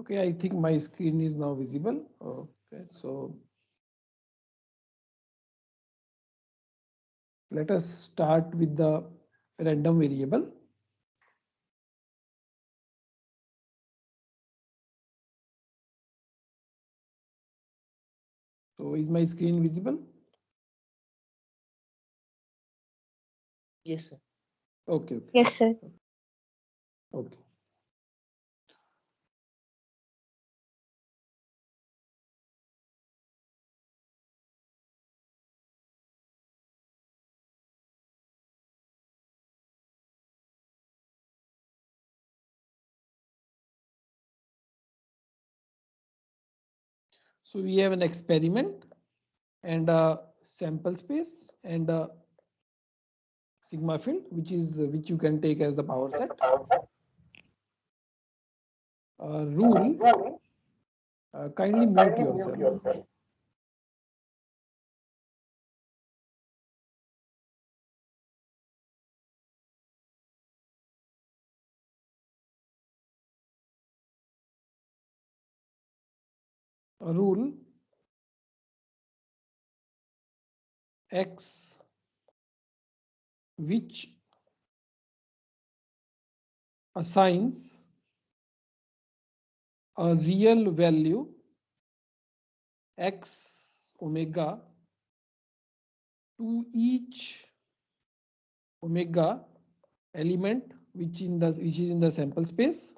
Okay, I think my screen is now visible. Okay, so let us start with the random variable. So is my screen visible? Yes, sir. Okay, okay, Yes, sir. okay. So we have an experiment and a sample space and a sigma field, which you can take as the power set. Rule, kindly mute yourself. Rule x, which assigns a real value x omega to each omega element which is in the sample space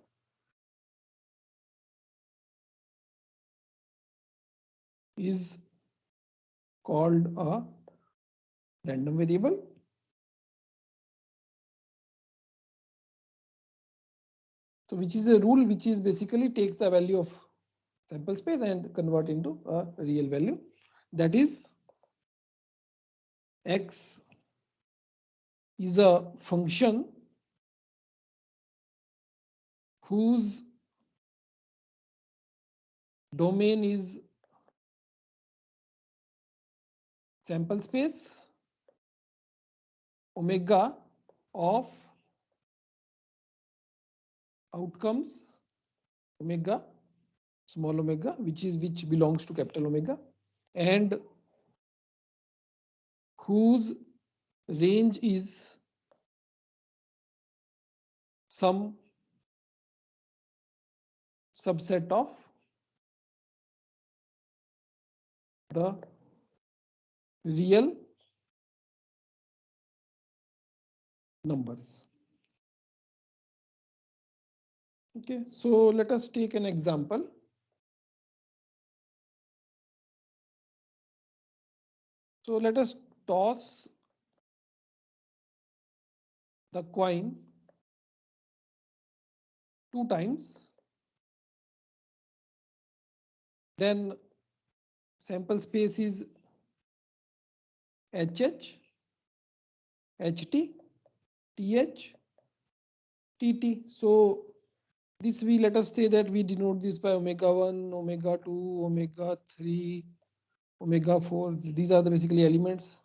is called a random variable. So which is a rule which is basically takes the value of sample space and convert into a real value. That is, x is a function whose domain is sample space omega of outcomes omega small omega, which belongs to capital omega, and whose range is some subset of the real numbers. Okay, so let us take an example. So let us toss the coin 2 times, then sample space is HH, HT, TH, TT. So this we let us say that we denote this by omega 1, omega 2, omega 3, omega 4. These are the basically elements.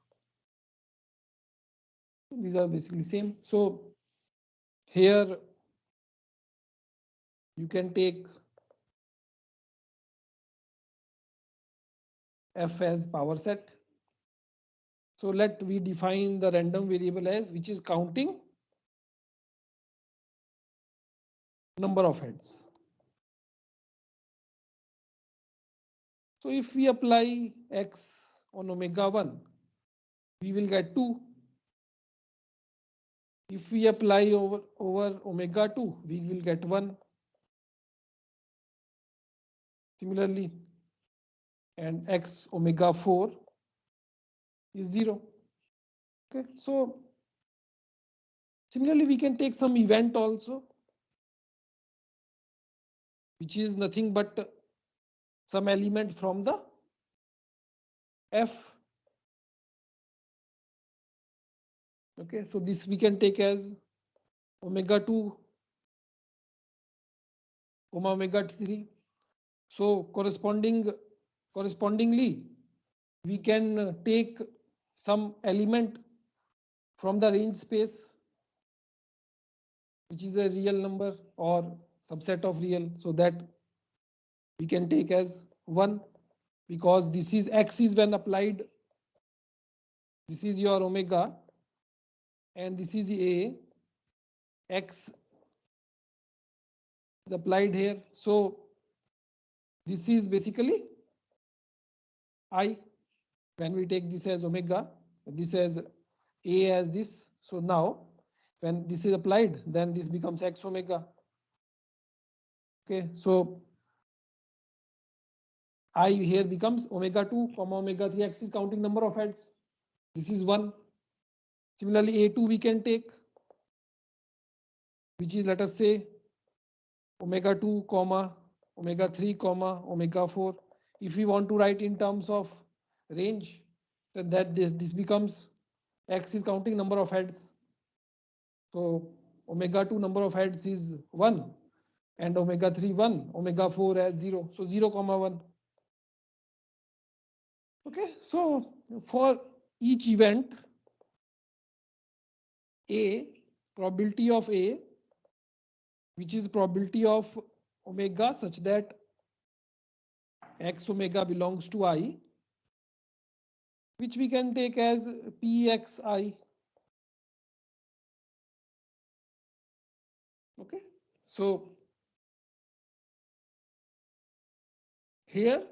These are basically same. So here you can take f as power set. So let we define the random variable as which is counting number of heads. So if we apply x on omega 1, we will get 2. If we apply over omega 2, we will get 1. Similarly, and x omega 4 is 0. Okay, so similarly, we can take some event also, which is nothing but some element from the f. Okay, so this we can take as omega 2, omega 3. So correspondingly, we can take some element from the range space, which is a real number or subset of real. So that we can take as 1, because this is x is when applied, this is your omega, and this is a, x is applied here. So this is basically I. When we take this as omega, this as a as this. So now when this is applied, then this becomes x omega. Okay, so I here becomes omega 2 comma omega 3. X is counting number of heads. This is 1. Similarly, a2 we can take, which is, let us say, omega 2 comma omega 3 comma omega 4. If we want to write in terms of range, then that this becomes, x is counting number of heads. So omega 2 number of heads is 1, and omega 3 1, omega 4 as 0. So 0 comma 1. Okay, so for each event, A, probability of A, which is probability of omega such that x omega belongs to I, which we can take as Pxi. Okay, so here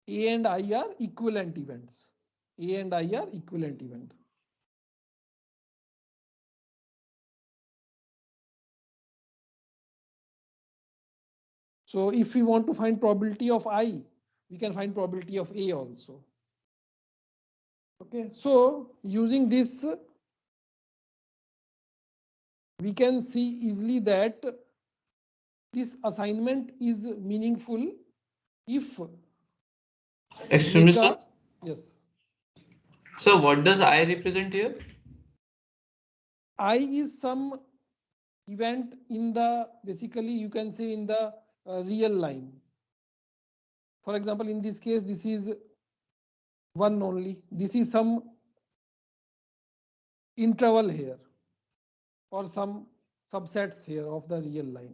A and I are equivalent events. A and I are equivalent event. So if we want to find probability of I, we can find probability of A also. Okay, so using this, we can see easily that this assignment is meaningful if Excuse me, sir. omega, yes, So what does I represent here? I is some event in the, basically you can say in the real line. For example, in this case, this is 1 only. This is some interval here or some subsets here of the real line.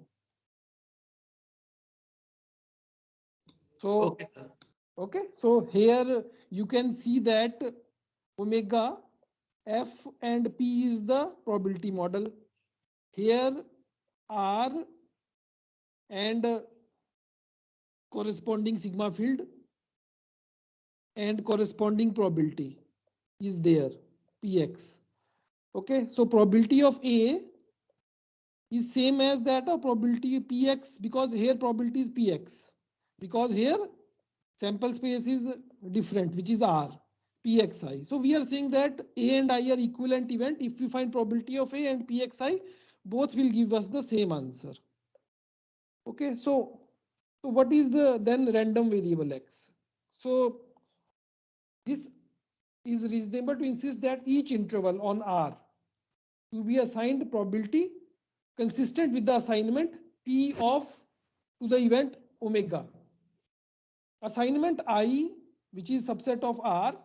So, Okay, sir. okay, so here you can see that omega f and p is the probability model. Here r and corresponding sigma field and corresponding probability is there, px. Okay, so probability of A is same as that of probability px, because here probability is px, because here sample space is different, which is r, pxi. So we are saying that A and I are equivalent event. If we find probability of A and pxi, both will give us the same answer. Okay, so what is the then random variable x? So this is reasonable to insist that each interval on R to be assigned probability consistent with the assignment P of to the event omega. Assignment I, which is subset of R,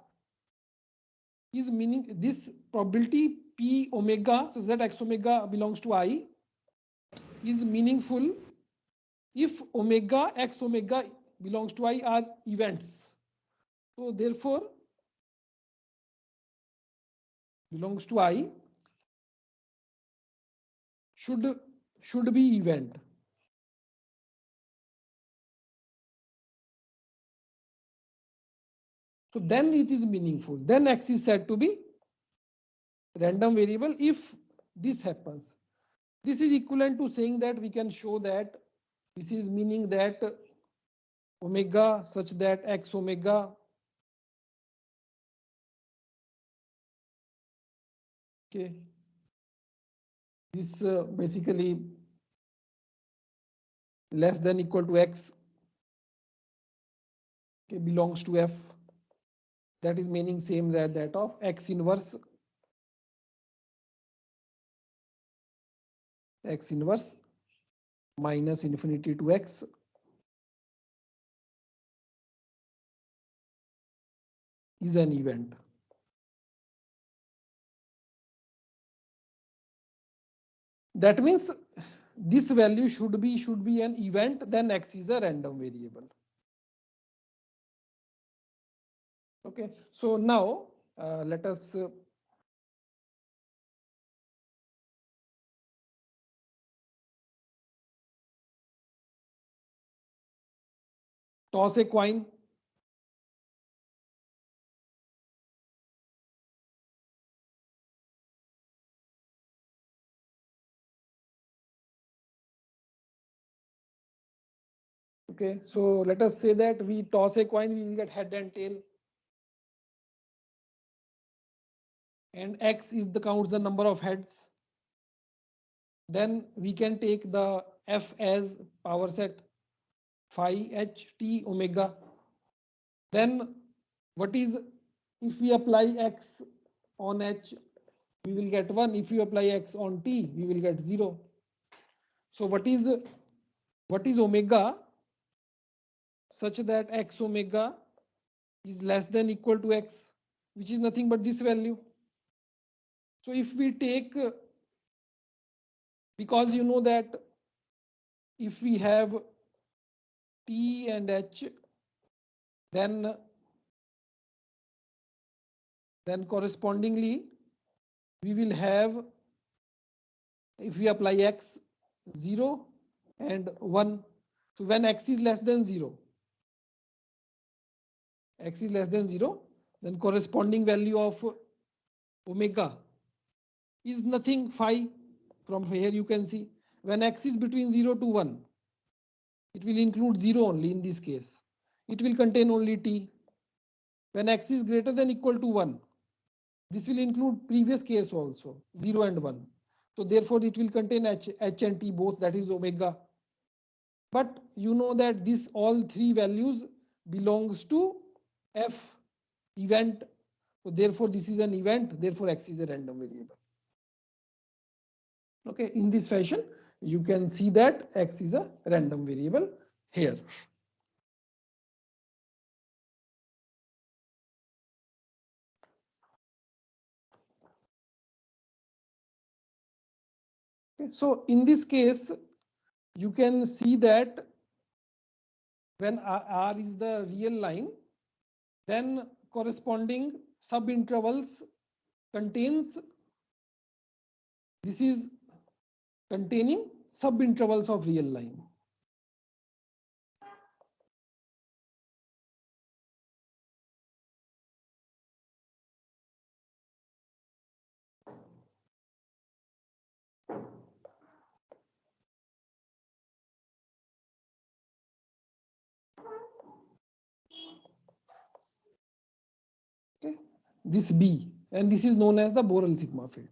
is meaning this probability P omega such that x omega belongs to I is meaningful if omega x omega belongs to I are events. So therefore belongs to I should be event. So then it is meaningful. Then x is said to be random variable if this happens. This is equivalent to saying that we can show that this is meaning that omega such that x omega, okay, this basically less than equal to x, okay, belongs to f. That is meaning same that of x inverse minus infinity to x is an event. That means this value should be an event, then X is a random variable. Okay, so now let us toss a coin. Okay, so let us say that we toss a coin, we will get head and tail. And X is the counts the number of heads. Then we can take the F as power set phi h t omega. Then what is, if we apply X on H, we will get 1. If you apply X on T, we will get 0. So what is omega such that X omega is less than equal to X, which is nothing but this value. So if we take, because you know that if we have T and H, then correspondingly we will have, if we apply X, 0 and 1. So when X is less than 0, then corresponding value of omega is nothing, phi. From here you can see when X is between 0 to 1, it will include 0 only in this case. It will contain only T. When X is greater than equal to 1, this will include previous case also, 0 and 1. So therefore it will contain H and T both, that is omega. But you know that this all three values belongs to F, event. So therefore this is an event, therefore X is a random variable. Okay, in this fashion you can see that X is a random variable here. Okay, so in this case you can see that when R is the real line, then corresponding subintervals contains, this is containing subintervals of real line. Okay, this B, and this is known as the Borel sigma field.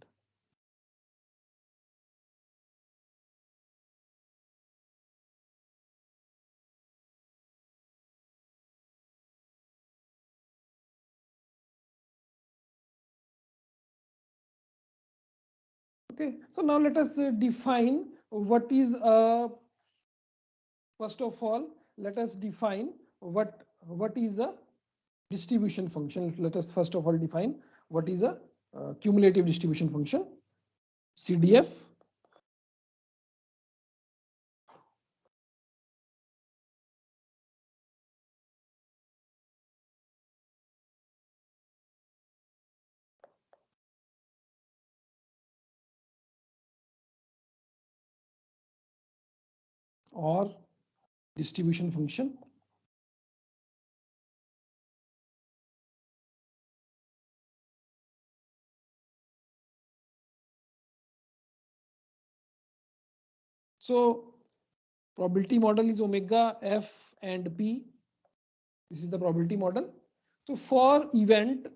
Okay, so now let us define what is first of all, let us define what is a distribution function. Let us first of all define what is a cumulative distribution function, CDF. Or distribution function. So probability model is omega, F and P. This is the probability model. So for event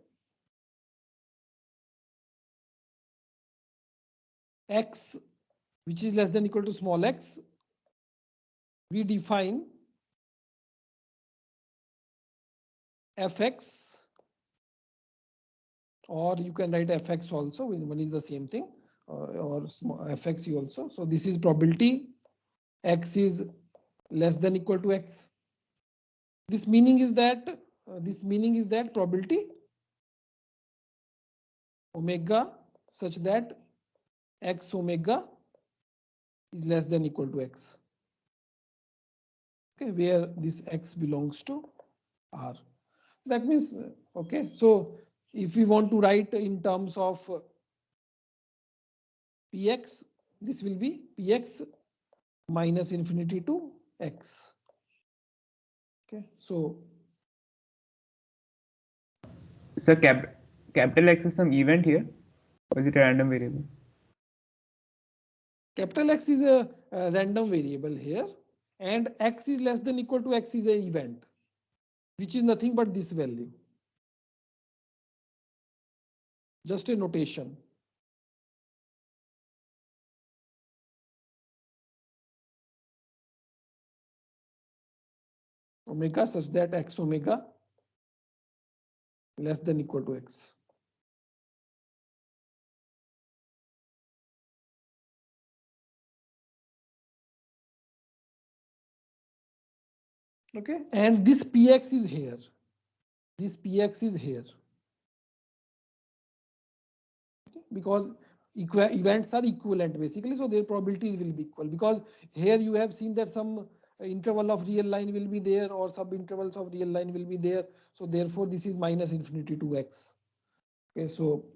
X, which is less than equal to small x, we define Fx, or you can write Fx also, one is the same thing, or small Fx also. So this is probability X is less than equal to X. This meaning is that probability omega such that X omega is less than equal to x. Okay, where this x belongs to R. That means, okay, so if we want to write in terms of Px, this will be Px minus infinity to x. Okay, so capital X is some event here, or is it a random variable? capital X is a random variable here, and x is less than equal to x is an event, which is nothing but this value. Just a notation. Omega such that x omega less than equal to x. Okay, and this Px is here. This Px is here. Okay? Because events are equivalent basically, so their probabilities will be equal. Because here you have seen that some interval of real line will be there or sub intervals of real line will be there. So therefore, this is minus infinity to x. Okay, so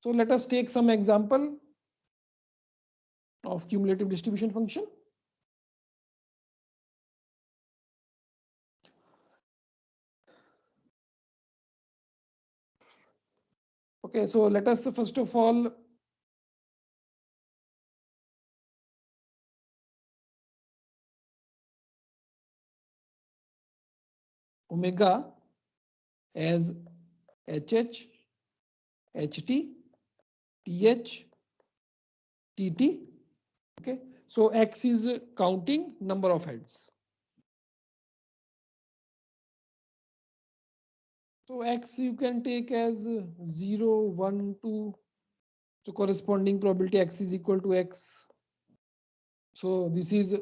let us take some example of cumulative distribution function. Okay, so let us first of all omega as HH, HT, TH, TT. Okay, so X is counting number of heads. So X you can take as 0, 1, 2. So corresponding probability X is equal to X. So this is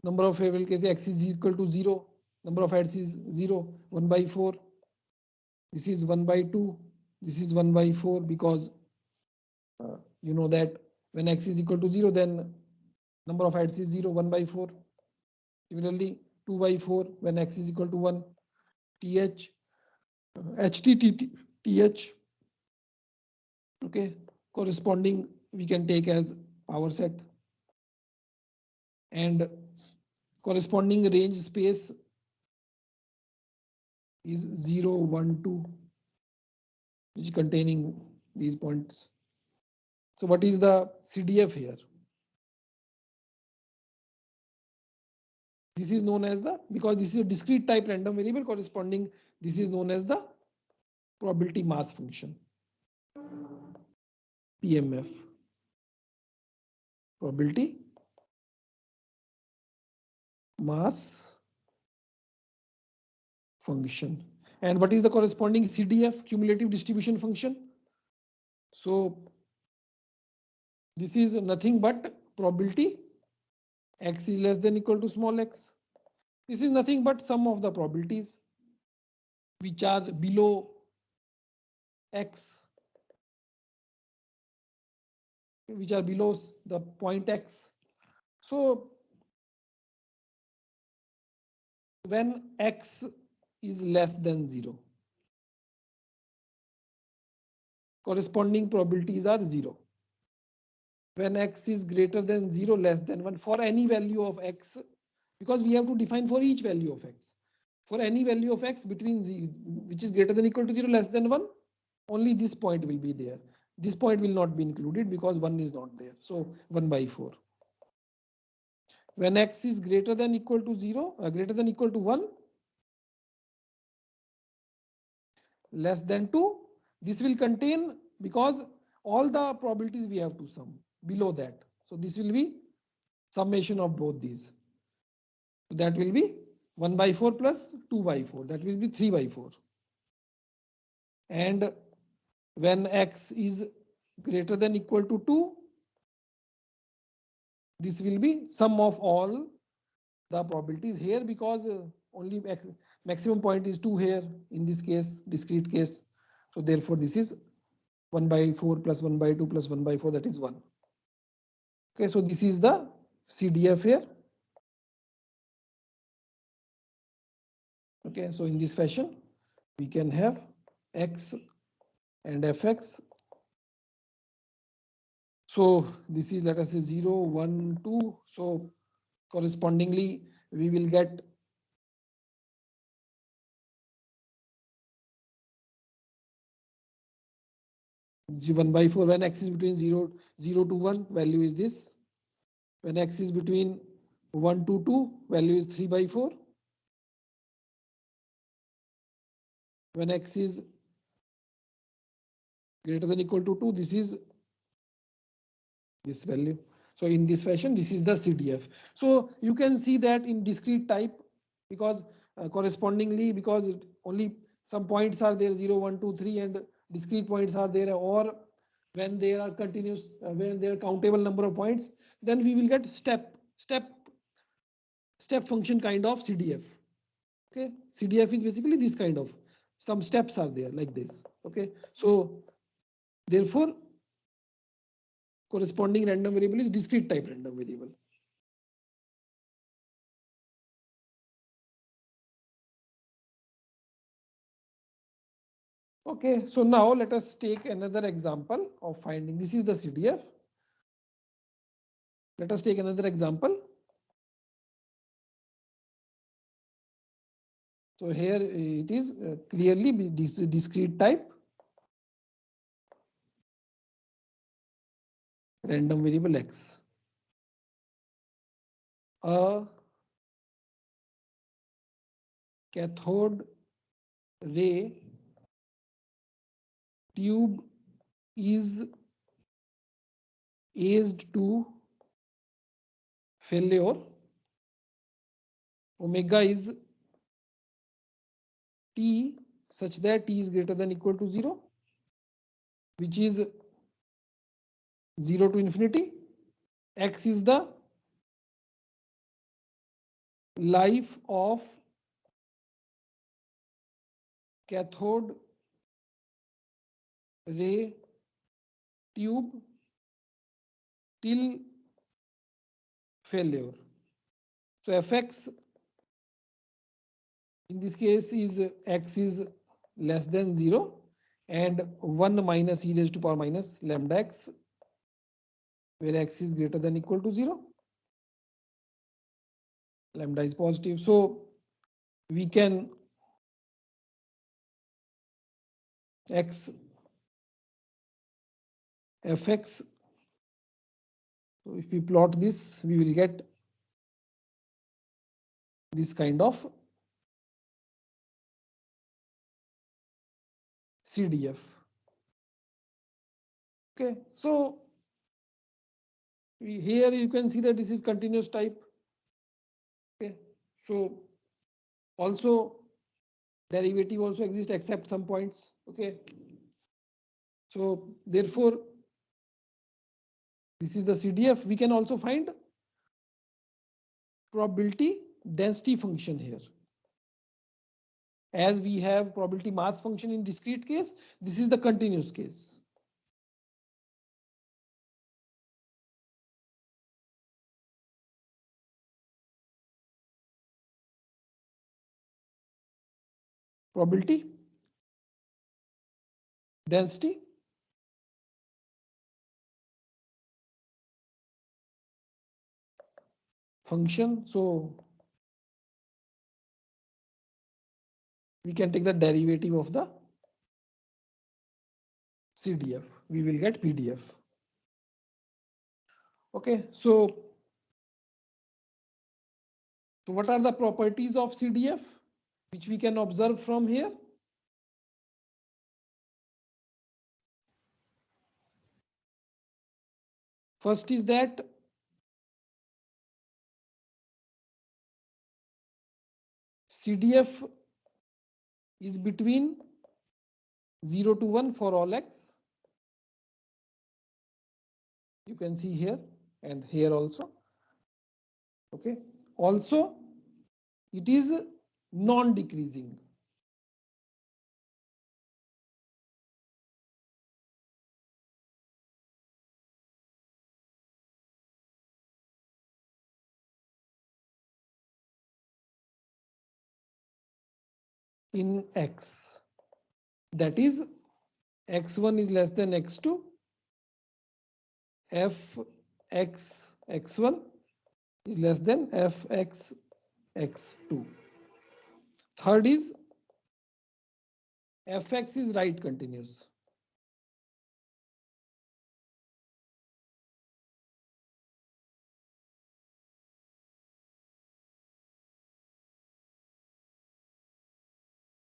number of variable case X is equal to 0. Number of heads is 0, 1 by 4. This is 1 by 2. This is 1 by 4 because you know that when X is equal to 0, then number of heads is 0, 1 by 4. Similarly, 2 by 4 when X is equal to 1. TH, HT, TH. Okay, corresponding we can take as power set, and corresponding range space is 0, 1, 2, which is containing these points. So what is the CDF here? This is known as the, because this is a discrete type random variable corresponding, this is known as the probability mass function, PMF, probability mass function. And what is the corresponding CDF, cumulative distribution function? So this is nothing but probability x is less than equal to small x. This is nothing but sum of the probabilities which are below x, which are below the point x. So when x is less than 0, corresponding probabilities are 0. When x is greater than 0, less than 1, for any value of x, because we have to define for each value of x. For any value of x between 0, which is greater than equal to 0, less than 1, only this point will be there. This point will not be included because 1 is not there. So 1 by 4. When x is greater than equal to 0, greater than equal to 1, less than 2, this will contain, because all the probabilities we have to sum below that. So this will be summation of both these. That will be 1 by 4 plus 2 by 4. That will be 3 by 4. And when x is greater than equal to 2, this will be sum of all the probabilities here, because only maximum point is 2 here in this case, discrete case. So therefore this is 1 by 4 plus 1 by 2 plus 1 by 4, that is 1. Okay, so this is the CDF here. Okay, so in this fashion, we can have X and Fx. So this is, let us say, 0, 1, 2. So correspondingly, we will get G1/4 when X is between 0 to 1, value is this. When X is between 1 to 2, value is 3/4. When X is greater than equal to 2, this is this value. So in this fashion, this is the CDF. So you can see that in discrete type, because correspondingly, because only some points are there, 0, 1, 2, 3, and discrete points are there, or when there are continuous, when there are countable number of points, then we will get step function kind of CDF. Okay, CDF is basically this kind of, some steps are there like this. Okay, so therefore corresponding random variable is discrete type random variable. Okay, so now let us take another example of finding. This is the CDF. Let us take another example. So here it is clearly discrete type random variable X. A cathode ray tube is aged to failure. Omega is T such that T is greater than equal to 0, which is 0 to infinity. X is the life of cathode ray tube till failure. So Fx in this case is X is less than 0 and 1 minus e raised to power minus lambda x, where X is greater than equal to 0. Lambda is positive. So we can X Fx. So if we plot this, we will get this kind of CDF. Okay, so here you can see that this is continuous type. Okay, so also derivative also exists except some points. Okay, so therefore this is the CDF. We can also find probability density function here. As we have probability mass function in discrete case, this is the continuous case. Probability density function. So we can take the derivative of the CDF. We will get PDF. Okay, so what are the properties of CDF which we can observe from here? First is that CDF is between 0 to 1 for all X. You can see here and here also. Okay, also it is non-decreasing. in X. That is, X1 is less than X2. Fx X1 is less than Fx X2. Third is Fx is right continuous.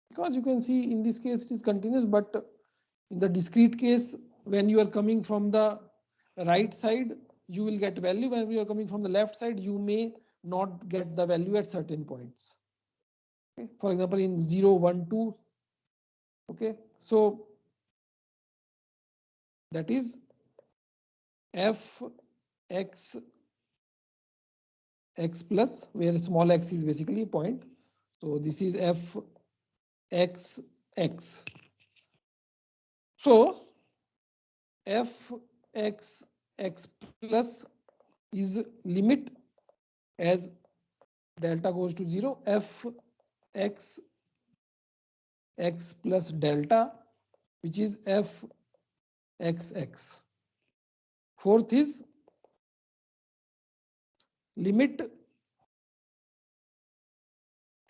Because you can see in this case it is continuous, but in the discrete case, when you are coming from the right side, you will get value. When you are coming from the left side, you may not get the value at certain points. Okay. For example, in 0, 1, 2. Okay, so that is f x x plus, where small x is basically point. So this is f x x. So f x x plus is limit as delta goes to 0, f x x plus delta, which is f x x. Fourth is limit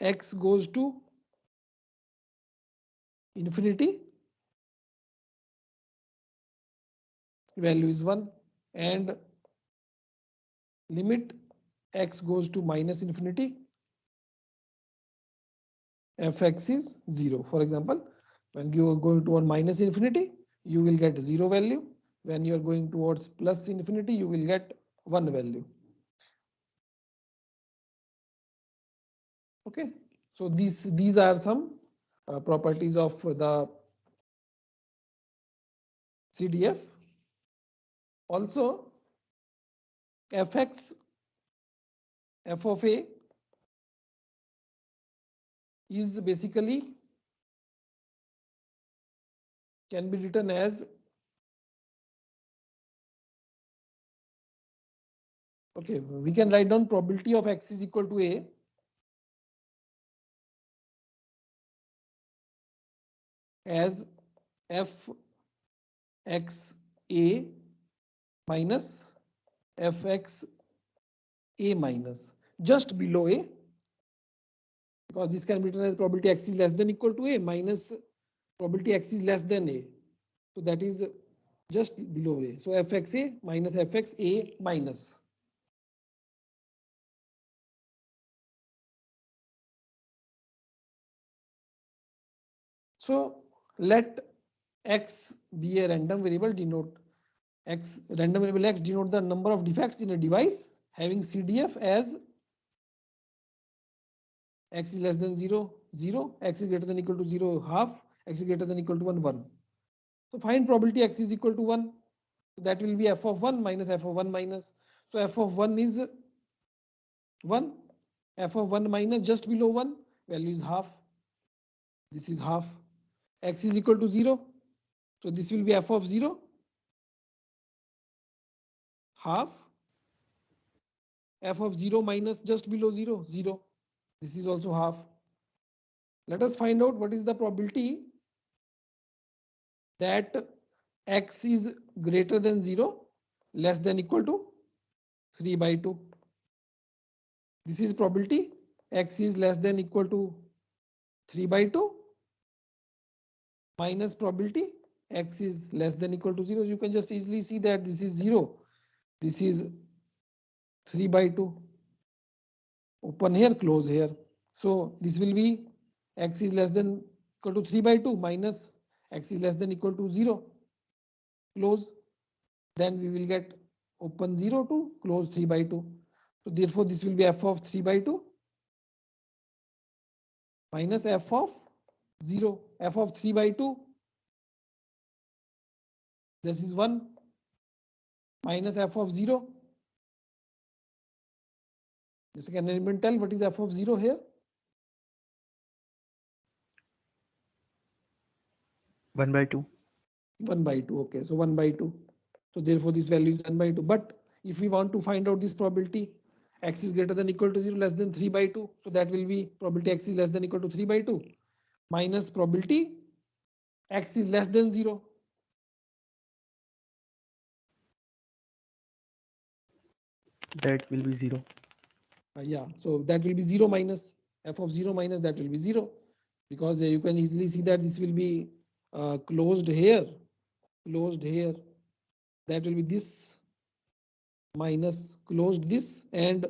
x goes to infinity, value is 1, and limit x goes to minus infinity, fx is 0. For example, when you are going toward minus infinity, you will get 0 value. When you are going towards plus infinity, you will get 1 value. Okay, so these are some properties of the CDF. Also, fx f of a is basically can be written as, okay, we can write down probability of x is equal to a as f x a minus fx a minus, just below a, because this can be written as probability x is less than equal to a minus probability x is less than a. So that is just below a. So fx a minus fx a minus. So let x be a random variable, denote x, random variable x denote the number of defects in a device having CDF as x is less than 0, 0, x is greater than equal to 0, half, x is greater than equal to 1, 1. So find probability x is equal to 1. That will be f of 1 minus f of 1 minus. So f of 1 is 1, f of 1 minus just below 1, value is half. This is half. X is equal to 0. So this will be f of 0, half, f of 0 minus just below 0, 0. This is also half. Let us find out what is the probability that x is greater than 0, less than equal to 3 by 2. This is probability x is less than equal to 3 by 2 minus probability x is less than equal to 0. You can just easily see that this is 0. This is 3 by 2. Open here, close here. So this will be x is less than equal to 3 by 2 minus x is less than equal to 0. Close. Then we will get open 0 to close 3 by 2. So therefore this will be f of 3 by 2 minus f of 0. F of 3 by 2. This is 1 minus f of 0. Just can anyone tell what is f of 0 here? 1 by 2. 1 by 2. Okay, so 1 by 2. So therefore this value is 1 by 2. But if we want to find out this probability, x is greater than equal to 0, less than 3 by 2. So that will be probability x is less than equal to 3 by 2 minus probability x is less than 0. That will be 0. Yeah, so that will be 0 minus f of 0 minus that will be 0, because you can easily see that this will be closed here, that will be this minus closed this and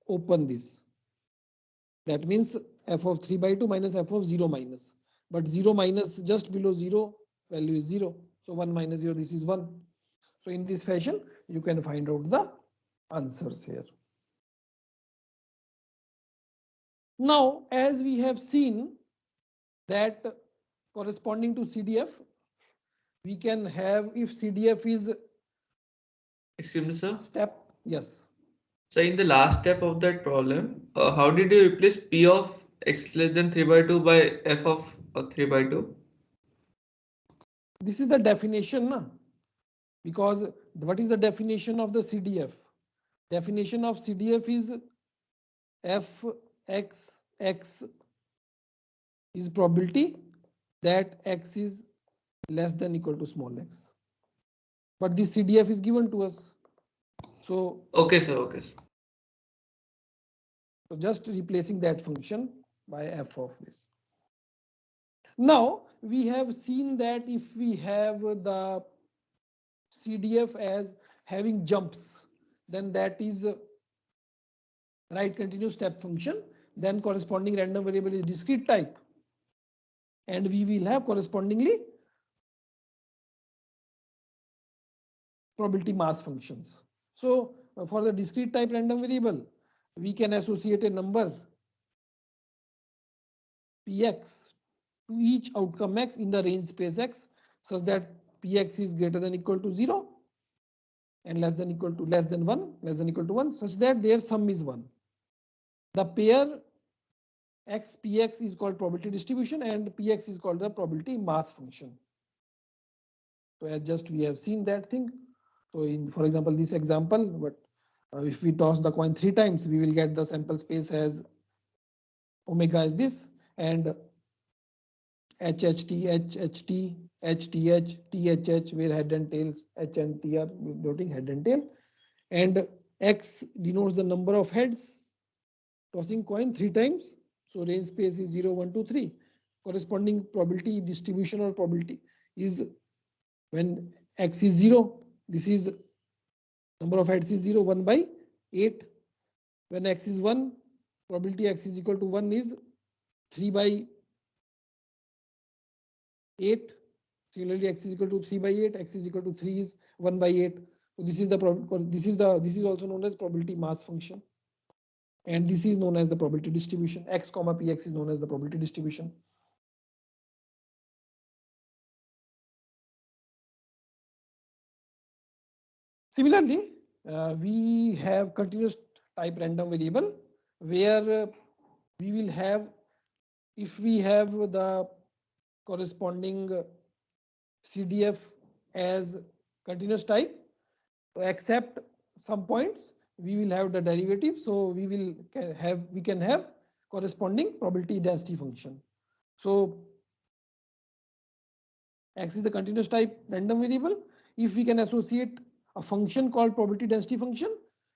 open this. That means f of 3/2 minus f of 0 minus, but 0 minus just below 0 value is 0. So 1 minus 0, this is 1. So in this fashion, you can find out the answers here. Now, as we have seen that corresponding to CDF, we can have, if CDF is Excuse me, sir. step, yes. So in the last step of that problem, how did you replace P of x less than 3/2 by f of 3/2? This is the definition, na? Because what is the definition of the CDF? Definition of CDF is f x x is probability that x is less than equal to small x. But this CDF is given to us. So, Okay, sir. Okay, sir. so just replacing that function by f of this. Now we have seen that if we have the CDF as having jumps, then that is right continuous step function. Then corresponding random variable is discrete type, and we will have correspondingly probability mass functions. So for the discrete type random variable, we can associate a number px to each outcome x in the range space x, such that px is greater than equal to 0 and less than equal to less than 1, such that their sum is 1. The pair x px is called probability distribution and px is called the probability mass function. So as just we have seen that thing. So in, for example, this example, but if we toss the coin 3 times, we will get the sample space as omega is this, and HHT, HHT, HTH, THH, where head and tails, H and T are denoting head and tail, and X denotes the number of heads, tossing coin 3 times. So range space is 0, 1, 2, 3. Corresponding probability distribution or probability is when X is 0, this is number of heads is 0, 1 by 8. When X is 1, probability X is equal to 1 is 3 by 8. Similarly, x is equal to 3 by 8, x is equal to 3 is 1 by 8. So this is the this is also known as probability mass function, and this is known as the probability distribution. X comma px is known as the probability distribution. Similarly, we have continuous type random variable where we will have, if we have the corresponding CDF as continuous type, except some points we will have the derivative, so we can have corresponding probability density function. So x is the continuous type random variable. If we can associate a function called probability density function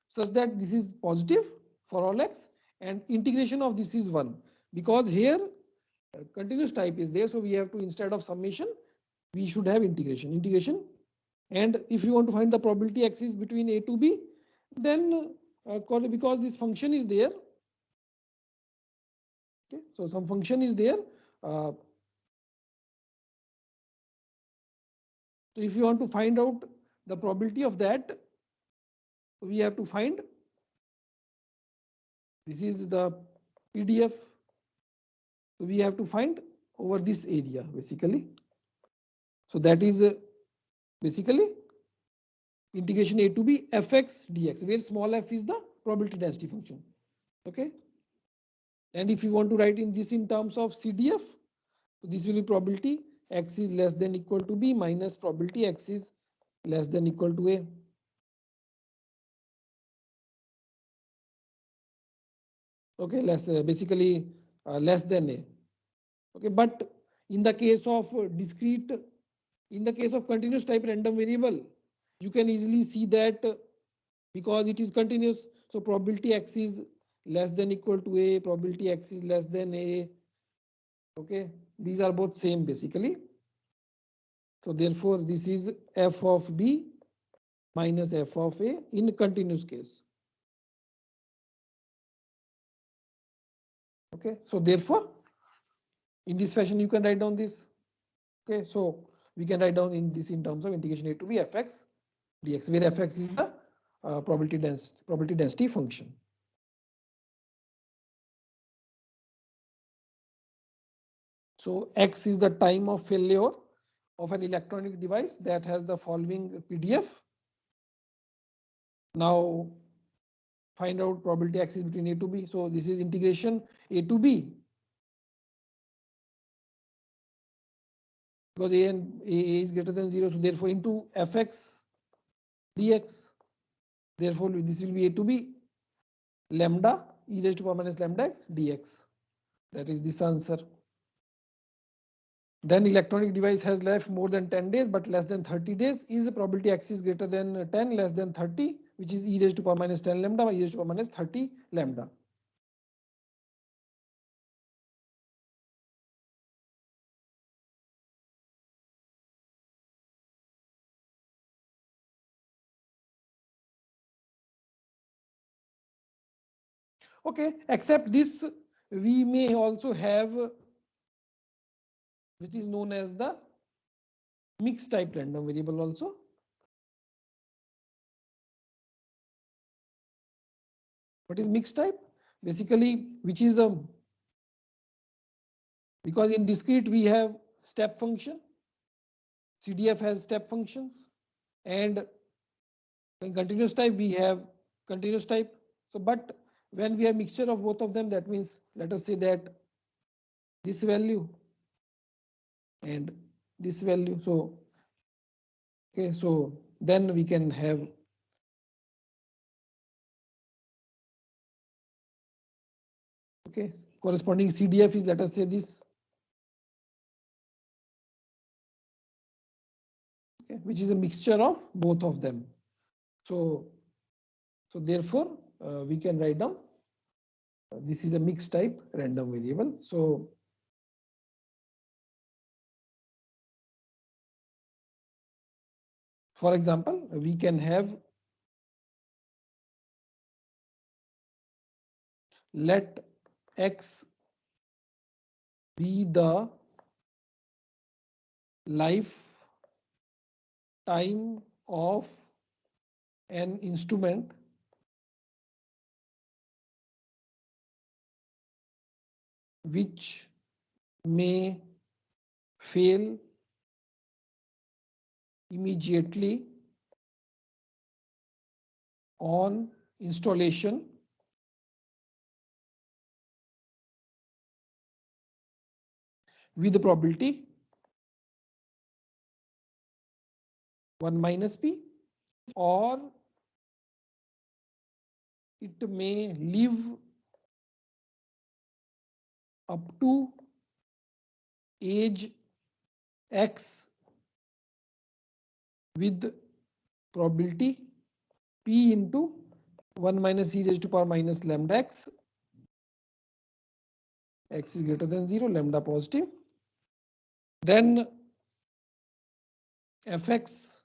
such that this is positive for all x and integration of this is 1, because here continuous type is there, so we have to, instead of summation, we should have integration. And if you want to find the probability x is between a to b, then because this function is there, okay, so some function is there. So if you want to find out the probability of that, we have to find, this is the PDF. So we have to find over this area basically. So that is basically integration a to b fx dx, where small f is the probability density function. Okay. And if you want to write in this in terms of CDF, this will be probability x is less than equal to b minus probability x is less than equal to a. Okay, basically less than a. Okay, but in the case of discrete, in the case of continuous type random variable, you can easily see that because it is continuous, so probability x is less than equal to a, probability x is less than a. Okay, these are both same basically. So therefore this is f of b minus f of a in continuous case. Okay, so therefore in this fashion you can write down this. Okay, so we can write down in this in terms of integration a to b fx dx, where fx is the probability density function. So x is the time of failure of an electronic device that has the following PDF. Now find out probability x is between a to b. So this is integration a to b, because a and a is greater than 0. So therefore into fx dx. Therefore this will be a to b lambda e raised to power minus lambda x dx. That is this answer. Then electronic device has left more than 10 days but less than 30 days. Is the probability x is greater than 10, less than 30, which is e raised to power minus 10 lambda by e raised to power minus 30 lambda. Okay, except this, we may also have which is known as the mixed type random variable also. What is mixed type? Basically, which is the, because in discrete we have step function, CDF has step functions, and in continuous type we have continuous type. So, but when we have mixture of both of them, that means let us say that this value and this value. So, okay, so then we can have okay corresponding CDF is, let us say this, okay, which is a mixture of both of them. So, so therefore we can write down this is a mixed type random variable. So for example, we can have, let x be the life time of an instrument which may fail immediately on installation with the probability 1 minus p, or it may live up to age x with probability p into 1 minus e raised to power minus lambda x, x is greater than 0, lambda positive. Then fx,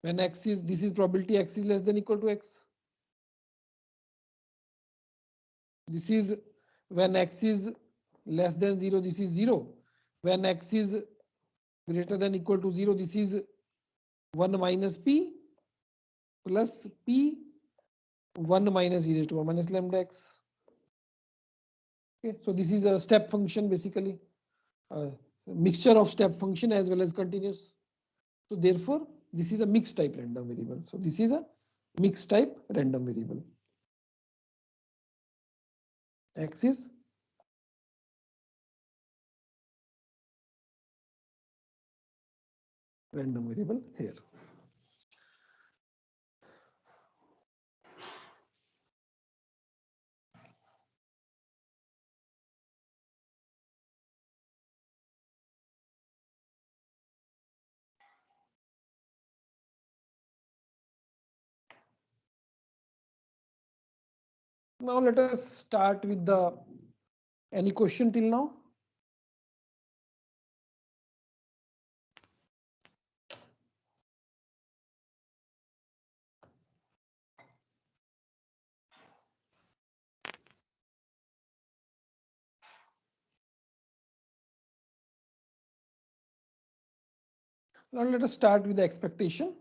when x is, this is probability x is less than equal to x. This is when x is less than 0, this is 0. When x is greater than equal to 0, this is 1 minus p plus p 1 minus e raised to power minus lambda x. Okay, so this is a step function basically, a mixture of step function as well as continuous. So therefore, this is a mixed type random variable. So this is a mixed type random variable. X is random variable here. Now let us start with the any question till now. Now let us start with the expectation.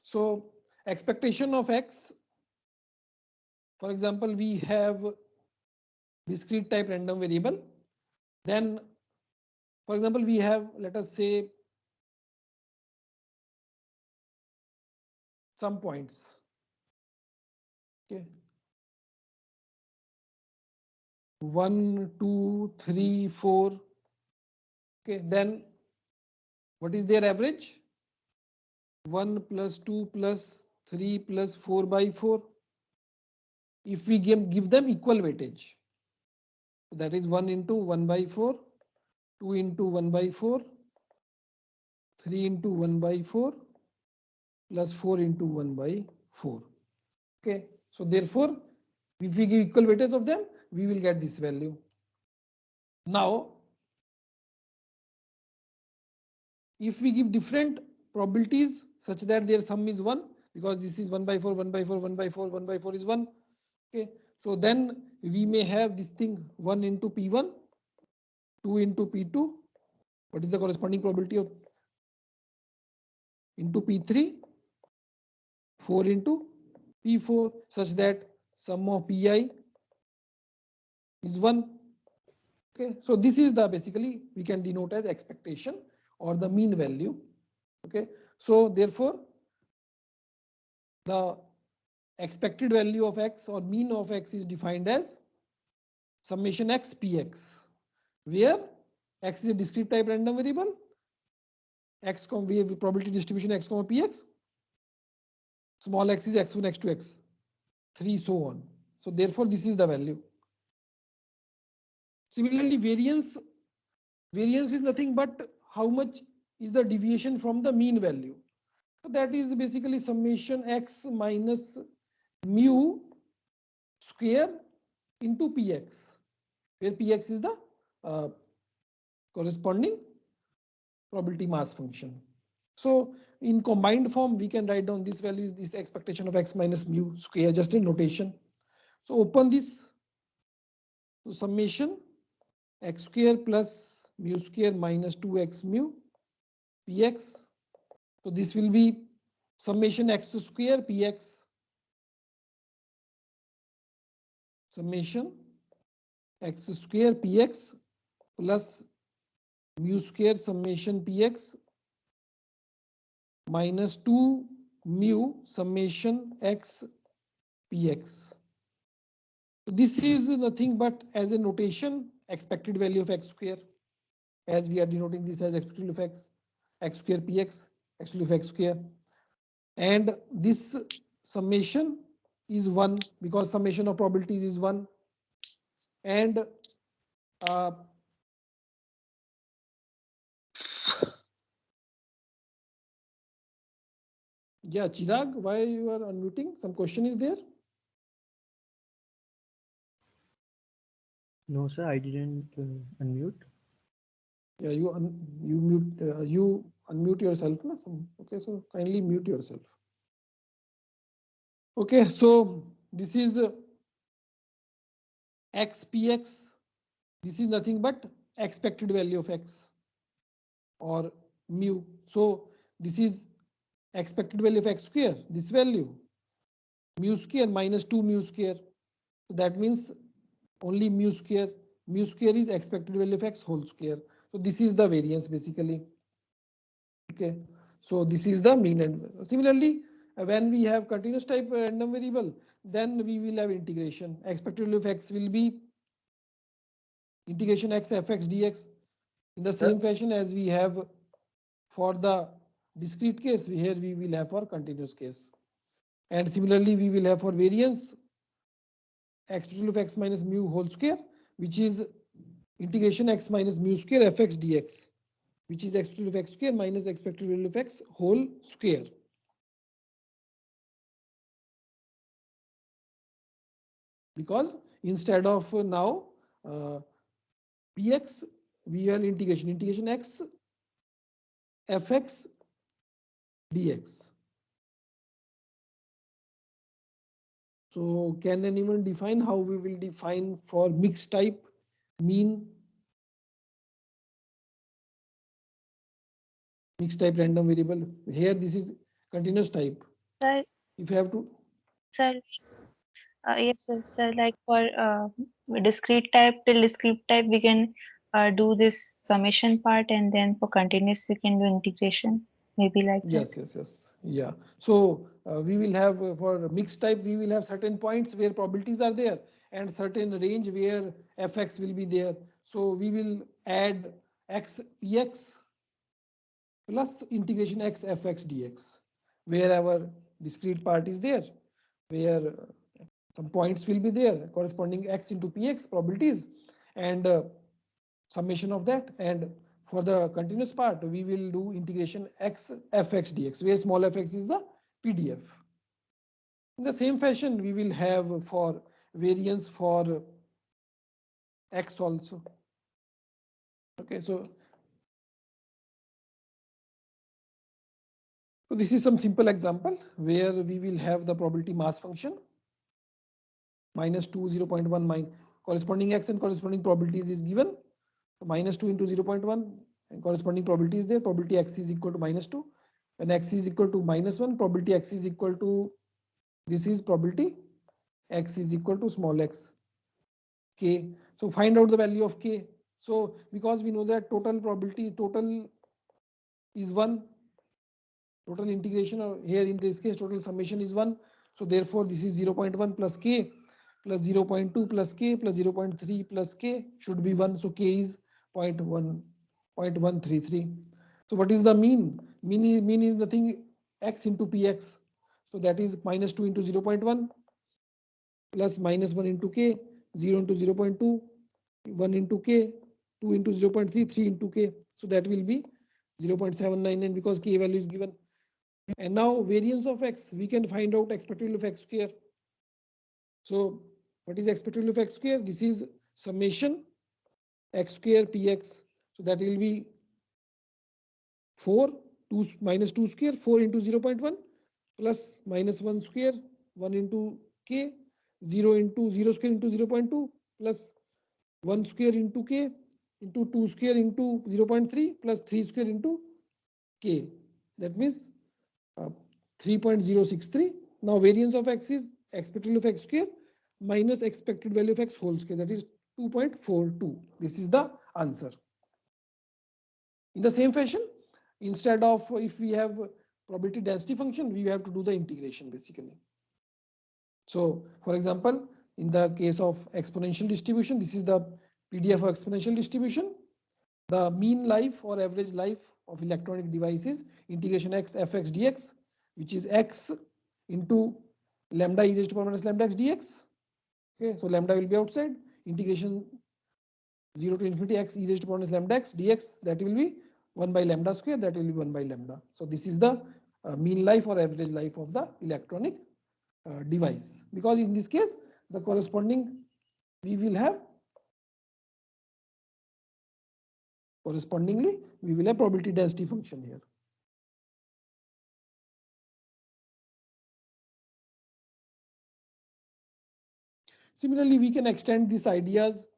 So expectation of x, for example, we have discrete type random variable. Then, for example, we have, let us say, some points. Okay. 1, 2, 3, 4. Okay. Then what is their average? 1 plus 2 plus 3 plus 4 by 4. If we give them equal weightage, that is 1 into 1 by 4, 2 into 1 by 4, 3 into 1 by 4, plus 4 into 1 by 4. Okay. So therefore, if we give equal weightage of them, we will get this value. Now, if we give different probabilities such that their sum is 1, because this is 1 by 4, 1 by 4, 1 by 4, 1 by 4 is 1. Okay. So then we may have this thing 1 into P1, 2 into P2. What is the corresponding probability of into P3? 4 into P4, such that sum of Pi is 1. Okay. So this is the basically we can denote as expectation or the mean value. Okay. So therefore, the expected value of x or mean of x is defined as summation x px, where x is a discrete type random variable, x, we have probability distribution x comma px, small x is x1, x2, x3, so on. So therefore, this is the value. Similarly, variance is nothing but how much is the deviation from the mean value. So that is basically summation x minus mu square into px, where px is the corresponding probability mass function. So in combined form, we can write down this value is this expectation of x minus mu square, just in notation. So open this to summation x square plus mu square minus 2x mu px. So this will be summation x square px, summation x square px plus mu square summation px minus 2 mu summation x px. This is nothing but as a notation expected value of x square, as we are denoting this as expected value of x square px, expected value of x square. And this summation is 1 because summation of probabilities is 1. And yeah, Chirag, why you are unmuting? Some question is there? No, sir, I didn't unmute. Yeah, you unmute yourself. Na? Okay, so kindly mute yourself. Okay, so this is xpx. This is nothing but expected value of x or mu. So this is expected value of x square, this value, mu square minus 2 mu square. So that means only mu square. Mu square is expected value of x whole square. So this is the variance basically. Okay. So this is the mean. And similarly, when we have continuous type random variable, then we will have integration. Expected value of x will be integration x fx dx in the same fashion as we have for the discrete case. Here we will have for continuous case. And similarly, we will have for variance expected value of x minus mu whole square, which is integration x minus mu square fx dx, which is expected value of x square minus expected value of x whole square. because instead of now px, we have integration x fx dx. So can anyone define how we will define for mixed type mean, mixed type random variable? Here this is continuous type. Sir, If you have to, sir, yes, sir, like for discrete type till discrete type, we can do this summation part, and then for continuous, we can do integration, maybe like that. yes, yeah. So we will have for mixed type, we will have certain points where probabilities are there and certain range where fx will be there. So we will add x px plus integration x fx dx, where our discrete part is there, where some points will be there corresponding x into px probabilities and summation of that. And for the continuous part, we will do integration x fx dx, where small fx is the pdf. In the same fashion, we will have for variance for x also. Okay, so this is some simple example where we will have the probability mass function -2 0.1 corresponding x and corresponding probabilities is given. -2 into 0.1 and corresponding probability is there. Probability x is equal to -2. When x is equal to -1, probability x is equal to, this is probability x is equal to small x k. So find out the value of k. So because we know that total probability total is 1, total integration, or here in this case total summation is 1. So therefore this is 0.1 plus k plus 0.2 plus k plus 0.3 plus k should be 1. So k is 0.133. So what is the mean? Mean is nothing x into px. So that is -2 into 0.1 plus -1 into k, 0 into 0.2, 1 into k, 2 into 0.3, 3 into k. So that will be 0.799 because k value is given. And now variance of x, we can find out expected value of x square. So what is expected value of x square? This is summation x square px. So that will be 4, 2 minus 2 square, 4 into 0.1 plus -1 square, 1 into k, 0 into 0 square into 0.2 plus 1 square into k into 2 square into 0.3 plus 3 square into k. That means 3.063. Now variance of x is expected value of x square minus expected value of x whole square, that is 2.42. This is the answer. In the same fashion, instead of if we have probability density function, we have to do the integration basically. So for example, in the case of exponential distribution, this is the PDF of exponential distribution. The mean life or average life of electronic devices, integration x fx dx, which is x into lambda e raised to power minus lambda x dx. Okay, so lambda will be outside. Integration 0 to infinity x e raised to power minus lambda x dx, that will be 1 by lambda square, that will be 1 by lambda. So this is the mean life or average life of the electronic device, because in this case the corresponding we will have correspondingly we will have probability density function here. Similarly, we can extend these ideas.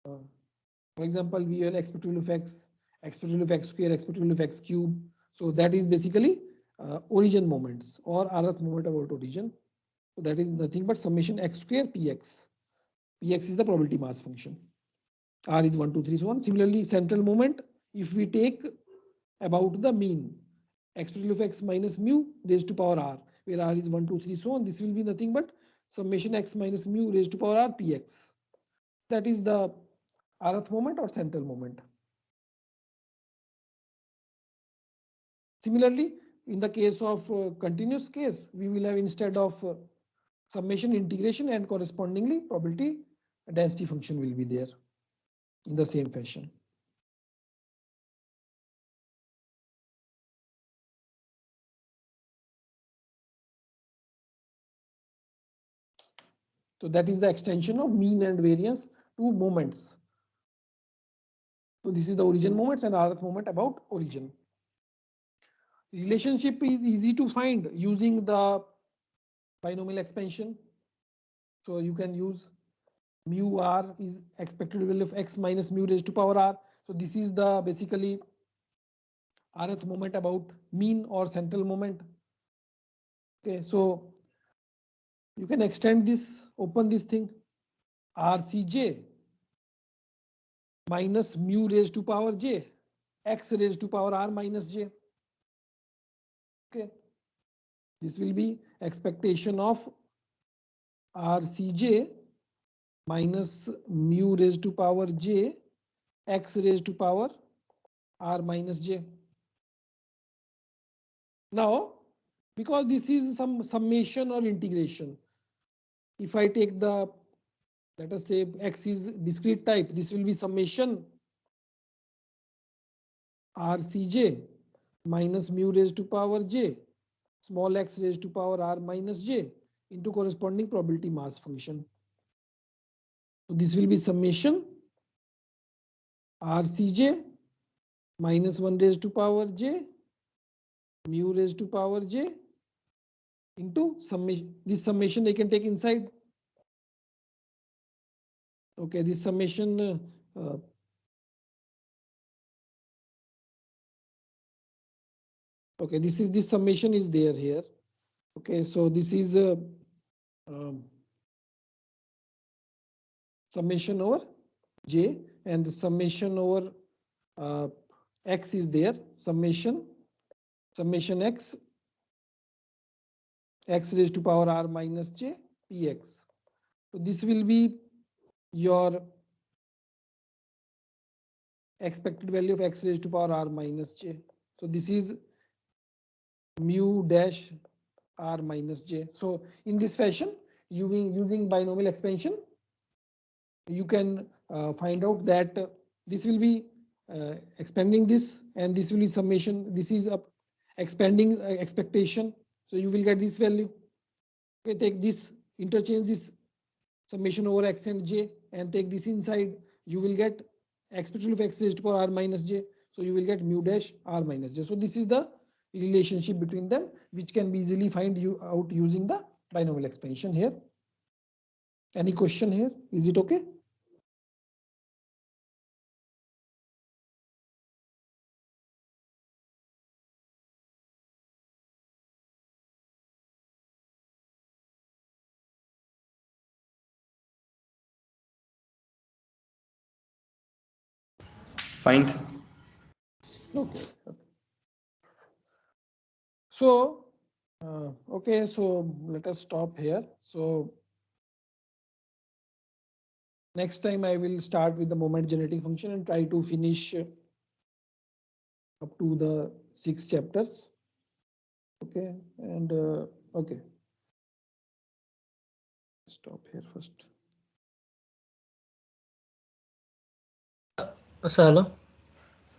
For example, we have expected value of x, expected value of x square, expected value of x cube. So that is basically origin moments or rth moment about origin. So that is nothing but summation x square px. Px is the probability mass function. R is 1, 2, 3, so on. Similarly, central moment, if we take about the mean, expected value of x minus mu raised to power r, where r is 1, 2, 3, so on. This will be nothing but summation x minus mu raised to power r px. That is the rth moment or central moment. Similarly, in the case of continuous case, we will have instead of summation integration and correspondingly probability density function will be there in the same fashion. So that is the extension of mean and variance to moments. So this is the origin moments and rth moment about origin. Relationship is easy to find using the binomial expansion. So you can use mu r is expected value of x minus mu raised to power r. So this is the basically rth moment about mean or central moment. Okay, so you can extend this, open this thing, rcj minus mu raised to power j, x raised to power r minus j. Okay, this will be expectation of rcj minus mu raised to power j, x raised to power r minus j. Now, because this is some summation or integration, if I take the, let us say x is discrete type, this will be summation rcj minus mu raised to power j, small x raised to power r minus j into corresponding probability mass function. So this will be summation rcj minus 1 raised to power j, mu raised to power j into summation. This summation I can take inside. Okay, this summation okay, this summation is there here. Okay, so this is summation over j, and the summation over x is there. Summation x raised to power r minus j px. So this will be your expected value of x raised to power r minus j. So this is mu dash r minus j. So in this fashion, using binomial expansion, you can find out that this will be expanding this, and this will be summation. This is a expanding expectation. So you will get this value. Okay, take this, interchange this summation over x and j, and take this inside. You will get expected of x raised to power r minus j. So you will get mu dash r minus j. So this is the relationship between them, which can be easily find out using the binomial expansion here. Any question here? Is it okay? Fine. Okay. So, okay, so let us stop here. So next time I will start with the moment generating function and try to finish up to the 6 chapters. Okay, and okay. Stop here first. Hello.